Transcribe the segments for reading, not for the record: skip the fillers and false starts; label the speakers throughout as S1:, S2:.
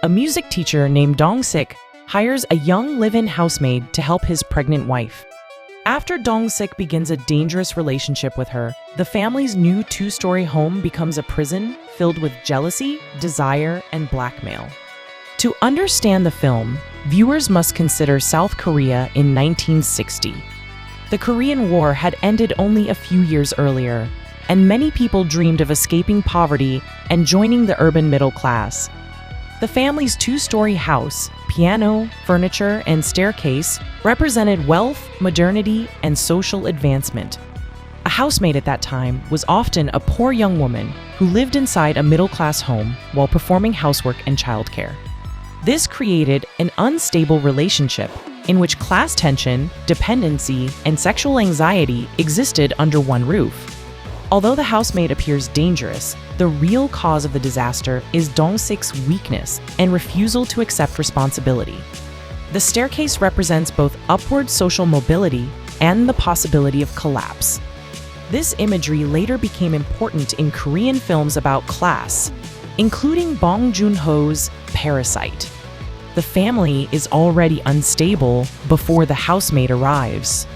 S1: A music teacher named Dong-sik hires a young live-in housemaid to help his pregnant wife. After Dong-sik begins a dangerous relationship with her, the family's new two-story home becomes a prison filled with jealousy, desire, and blackmail. To understand the film, viewers must consider South Korea in 1960. The Korean War had ended only a few years earlier, and many people dreamed of escaping poverty and joining the urban middle class. The family's two-story house, piano, furniture, and staircase represented wealth, modernity, and social advancement. A housemaid at that time was often a poor young woman who lived inside a middle-class home while performing housework and childcare. This created an unstable relationship in which class tension, dependency, and sexual anxiety existed under one roof. Although the housemaid appears dangerous, the real cause of the disaster is Dong-sik's weakness and refusal to accept responsibility. The staircase represents both upward social mobility and the possibility of collapse. This imagery later became important in Korean films about class, including Bong Joon-ho's Parasite. The family is already unstable before the housemaid arrives.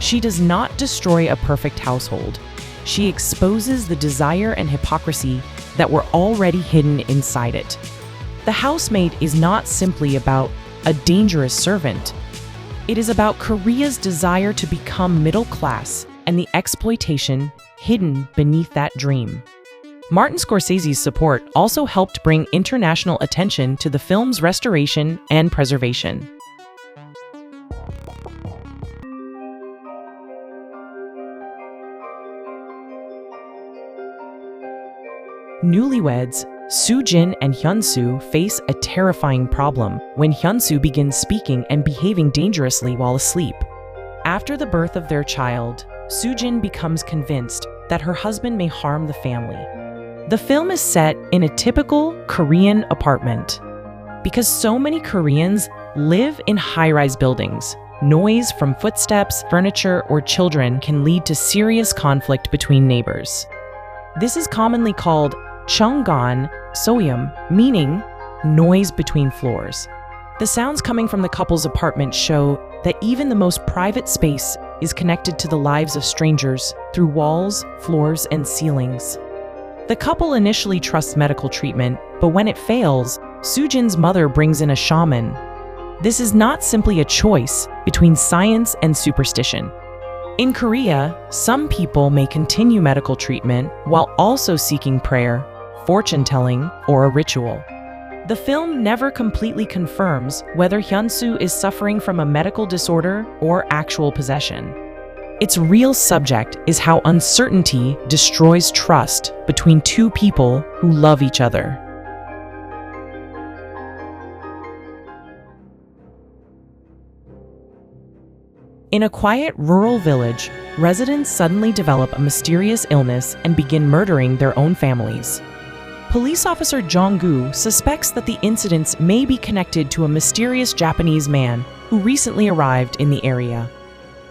S1: She does not destroy a perfect household. She exposes the desire and hypocrisy that were already hidden inside it. The housemaid is not simply about a dangerous servant. It is about Korea's desire to become middle class and the exploitation hidden beneath that dream. Martin Scorsese's support also helped bring international attention to the film's restoration and preservation. Newlyweds, Soo-jin and Hyun-soo face a terrifying problem when Hyun-soo begins speaking and behaving dangerously while asleep. After the birth of their child, Soo-jin becomes convinced that her husband may harm the family. The film is set in a typical Korean apartment. Because so many Koreans live in high-rise buildings, noise from footsteps, furniture, or children can lead to serious conflict between neighbors. This is commonly called Cheongan Soyum, meaning noise between floors. The sounds coming from the couple's apartment show that even the most private space is connected to the lives of strangers through walls, floors, and ceilings. The couple initially trusts medical treatment, but when it fails, Soo-jin's mother brings in a shaman. This is not simply a choice between science and superstition. In Korea, some people may continue medical treatment while also seeking prayer, fortune-telling, or a ritual. The film never completely confirms whether Hyun-soo is suffering from a medical disorder or actual possession. Its real subject is how uncertainty destroys trust between two people who love each other. In a quiet rural village, residents suddenly develop a mysterious illness and begin murdering their own families. Police officer Jong-gu suspects that the incidents may be connected to a mysterious Japanese man who recently arrived in the area.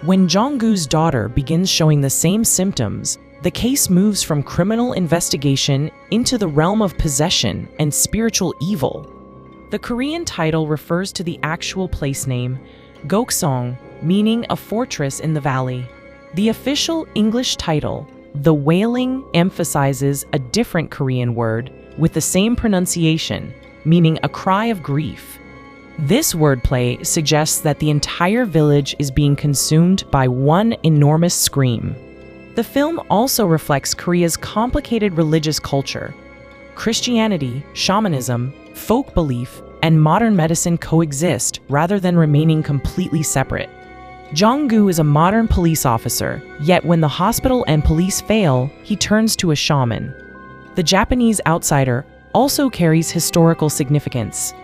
S1: When Jong-gu's daughter begins showing the same symptoms, the case moves from criminal investigation into the realm of possession and spiritual evil. The Korean title refers to the actual place name, Gokseong, meaning a fortress in the valley. The official English title, The Wailing, emphasizes a different Korean word with the same pronunciation, meaning a cry of grief. This wordplay suggests that the entire village is being consumed by one enormous scream. The film also reflects Korea's complicated religious culture. Christianity, shamanism, folk belief, and modern medicine coexist rather than remaining completely separate. Jong-gu is a modern police officer, yet when the hospital and police fail, he turns to a shaman. The Japanese outsider also carries historical significance.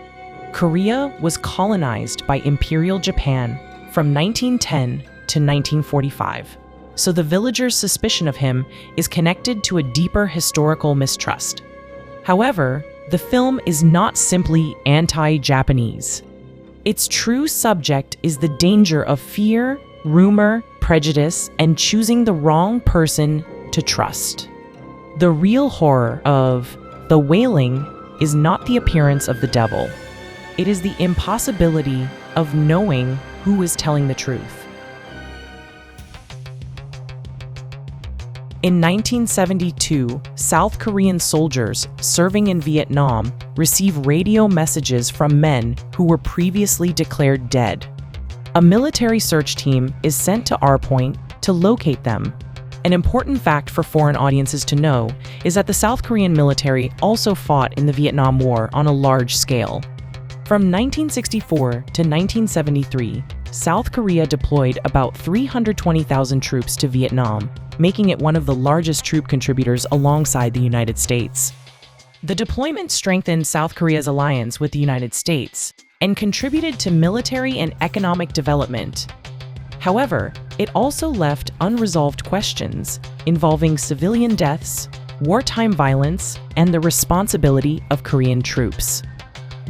S1: Korea was colonized by Imperial Japan from 1910 to 1945, so the villagers' suspicion of him is connected to a deeper historical mistrust. However, the film is not simply anti-Japanese. Its true subject is the danger of fear, rumor, prejudice, and choosing the wrong person to trust. The real horror of The Wailing is not the appearance of the devil. It is the impossibility of knowing who is telling the truth. In 1972, South Korean soldiers serving in Vietnam receive radio messages from men who were previously declared dead. A military search team is sent to R Point to locate them. An important fact for foreign audiences to know is that the South Korean military also fought in the Vietnam War on a large scale. From 1964 to 1973, South Korea deployed about 320,000 troops to Vietnam, making it one of the largest troop contributors alongside the United States. The deployment strengthened South Korea's alliance with the United States and contributed to military and economic development. However, it also left unresolved questions involving civilian deaths, wartime violence, and the responsibility of Korean troops.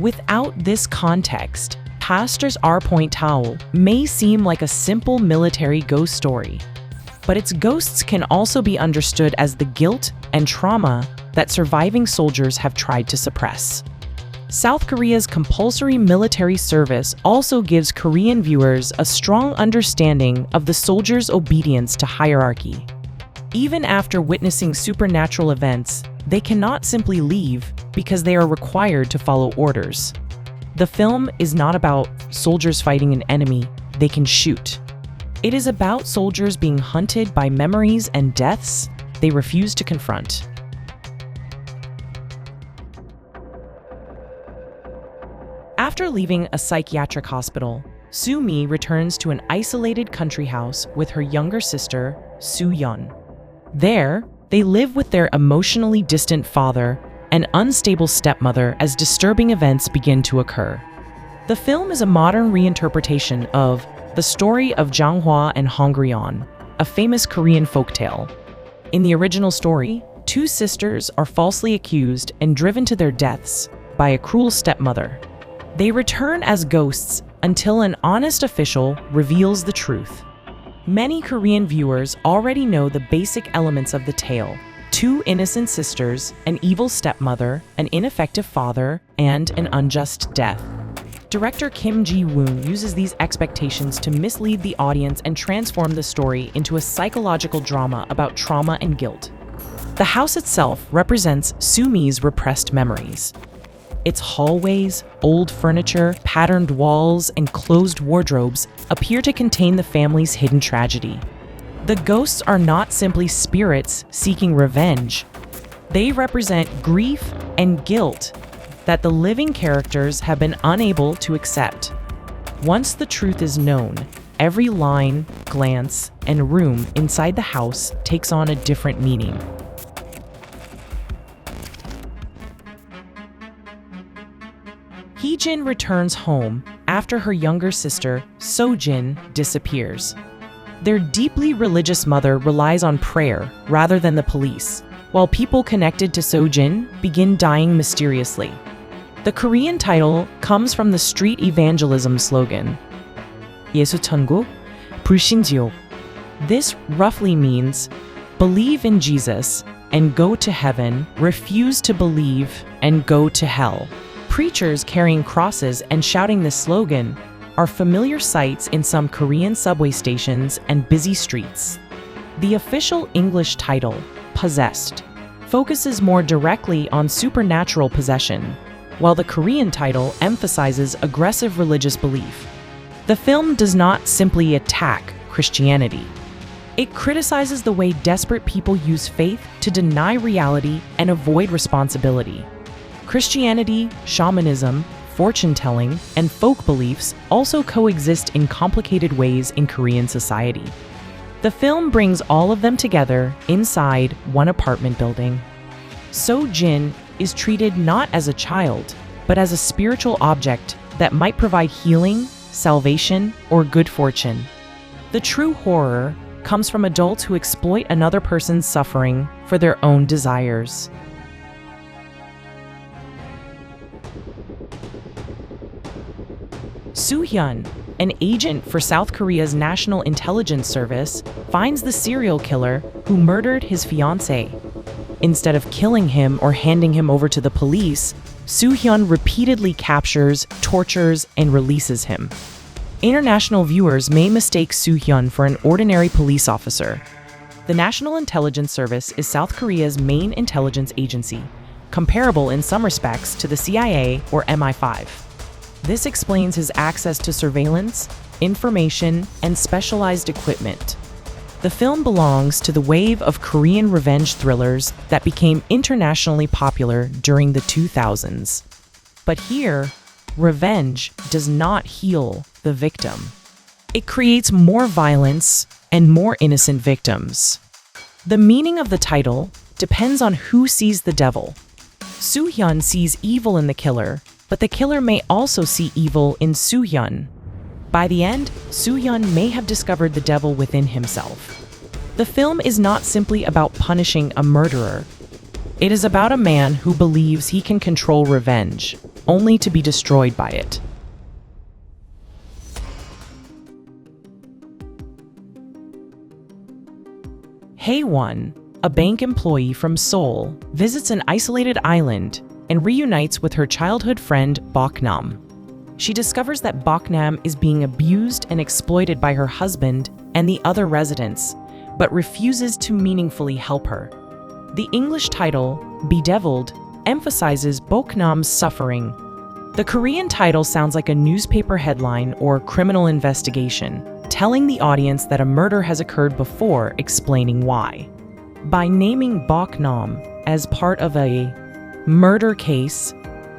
S1: Without this context, Pastor's R Point Towel may seem like a simple military ghost story, but its ghosts can also be understood as the guilt and trauma that surviving soldiers have tried to suppress. South Korea's compulsory military service also gives Korean viewers a strong understanding of the soldiers' obedience to hierarchy. Even after witnessing supernatural events, they cannot simply leave because they are required to follow orders. The film is not about soldiers fighting an enemy they can shoot. It is about soldiers being hunted by memories and deaths they refuse to confront. After leaving a psychiatric hospital, Soo-mi returns to an isolated country house with her younger sister, Soo-yeon. There, they live with their emotionally distant father and unstable stepmother as disturbing events begin to occur. The film is a modern reinterpretation of the story of Janghwa and Hongryeo, a famous Korean folktale. In the original story, two sisters are falsely accused and driven to their deaths by a cruel stepmother. They return as ghosts until an honest official reveals the truth. Many Korean viewers already know the basic elements of the tale: two innocent sisters, an evil stepmother, an ineffective father, and an unjust death. Director Kim Ji-woon uses these expectations to mislead the audience and transform the story into a psychological drama about trauma and guilt. The house itself represents Soo-mi's repressed memories. Its hallways, old furniture, patterned walls, and closed wardrobes appear to contain the family's hidden tragedy. The ghosts are not simply spirits seeking revenge. They represent grief and guilt that the living characters have been unable to accept. Once the truth is known, every line, glance, and room inside the house takes on a different meaning. Hee-jin returns home after her younger sister, So-jin, disappears. Their deeply religious mother relies on prayer rather than the police, while people connected to So-jin begin dying mysteriously. The Korean title comes from the street evangelism slogan, 예수 천국, 불신 지옥. This roughly means, believe in Jesus and go to heaven, refuse to believe and go to hell. Preachers carrying crosses and shouting this slogan are familiar sights in some Korean subway stations and busy streets. The official English title, Possessed, focuses more directly on supernatural possession, while the Korean title emphasizes aggressive religious belief. The film does not simply attack Christianity. It criticizes the way desperate people use faith to deny reality and avoid responsibility. Christianity, shamanism, fortune-telling, and folk beliefs also coexist in complicated ways in Korean society. The film brings all of them together inside one apartment building. So-jin is treated not as a child, but as a spiritual object that might provide healing, salvation, or good fortune. The true horror comes from adults who exploit another person's suffering for their own desires. Soo-hyun, an agent for South Korea's National Intelligence Service, finds the serial killer who murdered his fiancée. Instead of killing him or handing him over to the police, Soo-hyun repeatedly captures, tortures, and releases him. International viewers may mistake Soo-hyun for an ordinary police officer. The National Intelligence Service is South Korea's main intelligence agency, comparable in some respects to the CIA or MI5. This explains his access to surveillance, information, and specialized equipment. The film belongs to the wave of Korean revenge thrillers that became internationally popular during the 2000s. But here, revenge does not heal the victim. It creates more violence and more innocent victims. The meaning of the title depends on who sees the devil. Soo-hyun sees evil in the killer, but the killer may also see evil in Soo-hyun. By the end, Soo-hyun may have discovered the devil within himself. The film is not simply about punishing a murderer. It is about a man who believes he can control revenge, only to be destroyed by it. Hae-won, a bank employee from Seoul, visits an isolated island and reunites with her childhood friend Bok-nam. She discovers that Bok-nam is being abused and exploited by her husband and the other residents, but refuses to meaningfully help her. The English title, Bedevilled, emphasizes Bok-nam's suffering. The Korean title sounds like a newspaper headline or criminal investigation, telling the audience that a murder has occurred before explaining why. By naming Bok-nam as part of a murder case,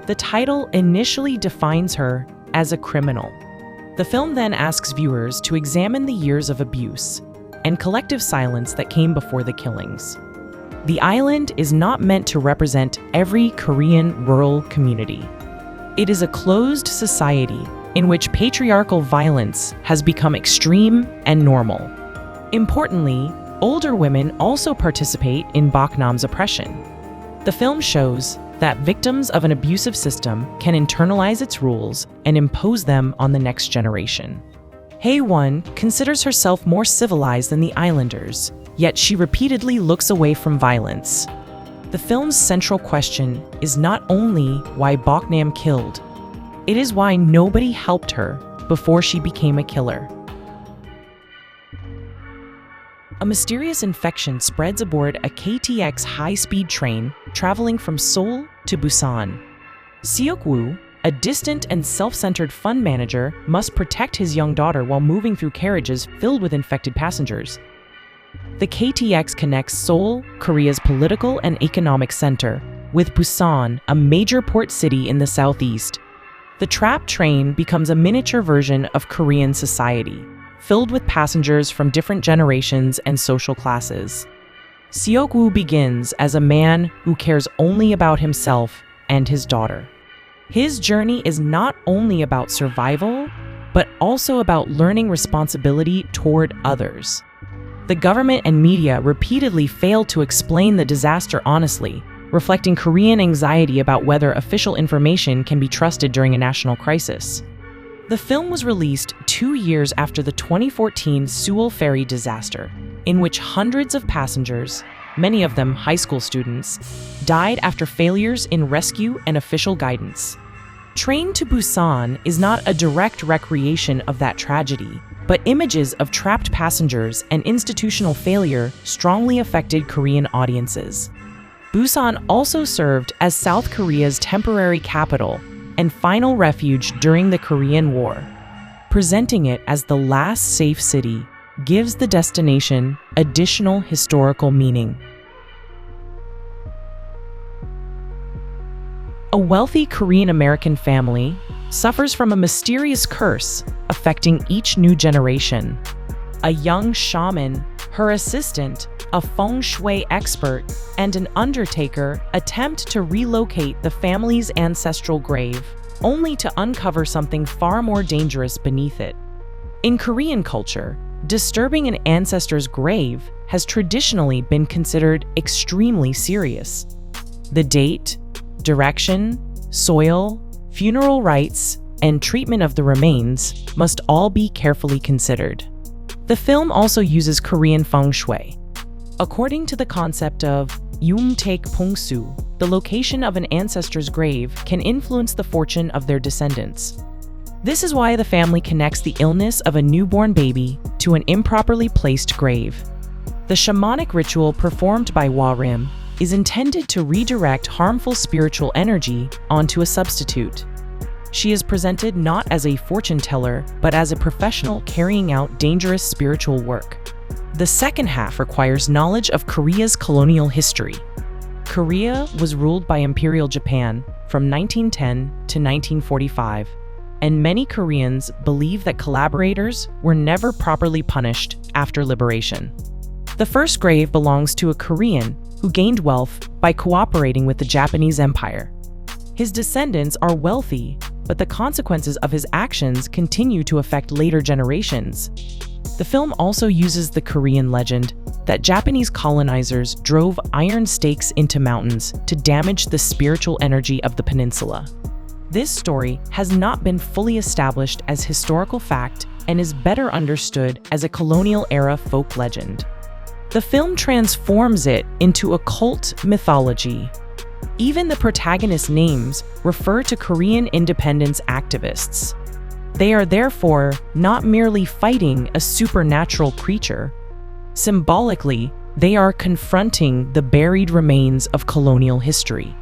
S1: the title initially defines her as a criminal. The film then asks viewers to examine the years of abuse and collective silence that came before the killings. The island is not meant to represent every Korean rural community. It is a closed society in which patriarchal violence has become extreme and normal. Importantly, older women also participate in Bok-nam's oppression. The film shows that victims of an abusive system can internalize its rules and impose them on the next generation. Hae-won considers herself more civilized than the islanders, yet she repeatedly looks away from violence. The film's central question is not only why Bok-nam killed, it is why nobody helped her before she became a killer. A mysterious infection spreads aboard a KTX high-speed train traveling from Seoul to Busan. Seok-woo, a distant and self-centered fund manager, must protect his young daughter while moving through carriages filled with infected passengers. The KTX connects Seoul, Korea's political and economic center, with Busan, a major port city in the southeast. The trapped train becomes a miniature version of Korean society, filled with passengers from different generations and social classes. Seok-woo begins as a man who cares only about himself and his daughter. His journey is not only about survival, but also about learning responsibility toward others. The government and media repeatedly failed to explain the disaster honestly, reflecting Korean anxiety about whether official information can be trusted during a national crisis. The film was released 2 years after the 2014 Seoul ferry disaster, in which hundreds of passengers, many of them high school students, died after failures in rescue and official guidance. Train to Busan is not a direct recreation of that tragedy, but images of trapped passengers and institutional failure strongly affected Korean audiences. Busan also served as South Korea's temporary capital and final refuge during the Korean War. Presenting it as the last safe city gives the destination additional historical meaning. A wealthy Korean-American family suffers from a mysterious curse affecting each new generation. A young shaman, her assistant, a feng shui expert, and an undertaker attempt to relocate the family's ancestral grave, only to uncover something far more dangerous beneath it. In Korean culture, disturbing an ancestor's grave has traditionally been considered extremely serious. The date, direction, soil, funeral rites, and treatment of the remains must all be carefully considered. The film also uses Korean feng shui. According to the concept of Yumtaek Pongsu, the location of an ancestor's grave can influence the fortune of their descendants. This is why the family connects the illness of a newborn baby to an improperly placed grave. The shamanic ritual performed by Warim is intended to redirect harmful spiritual energy onto a substitute. She is presented not as a fortune teller, but as a professional carrying out dangerous spiritual work. The second half requires knowledge of Korea's colonial history. Korea was ruled by Imperial Japan from 1910 to 1945, and many Koreans believe that collaborators were never properly punished after liberation. The first grave belongs to a Korean who gained wealth by cooperating with the Japanese Empire. His descendants are wealthy, but the consequences of his actions continue to affect later generations. The film also uses the Korean legend that Japanese colonizers drove iron stakes into mountains to damage the spiritual energy of the peninsula. This story has not been fully established as historical fact and is better understood as a colonial-era folk legend. The film transforms it into a cult mythology. Even the protagonist names refer to Korean independence activists. They are therefore not merely fighting a supernatural creature. Symbolically, they are confronting the buried remains of colonial history.